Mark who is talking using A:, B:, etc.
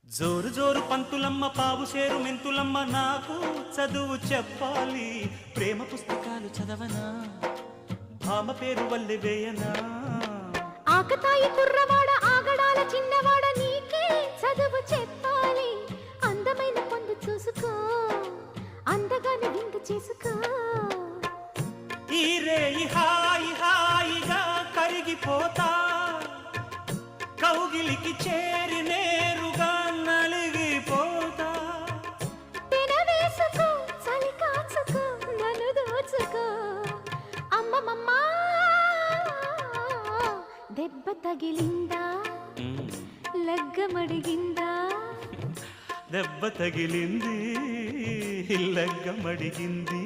A: జోరు జోరు పంతులమ్మ పావు సేరు మెంతులమ్మ నాకు చదువు చెప్పాలి ప్రేమ పుస్తకాలు చదవనా భామ పేరు వల్లె వేయనా
B: ఆకతాయి కుర్రవాడ ఆగడాల చిన్నవాడ నీకే చదువు చెప్పాలి అందమైన పొందు చూసుకో అందగాని విందు చేసుకో
A: ఈ రేయి హాయి హాయిగా కరిగిపోతా కౌగిలికి చేరి నేరుగా నలిగిపోతా
B: తినవేసుకో చలి కాచుకో నన్ను దోచుకో అమ్మమ్మ దెబ్బ తగిలిందా లగ్గమడిగిందా
A: దెబ్బ తగిలింది లగ్గమడిగింది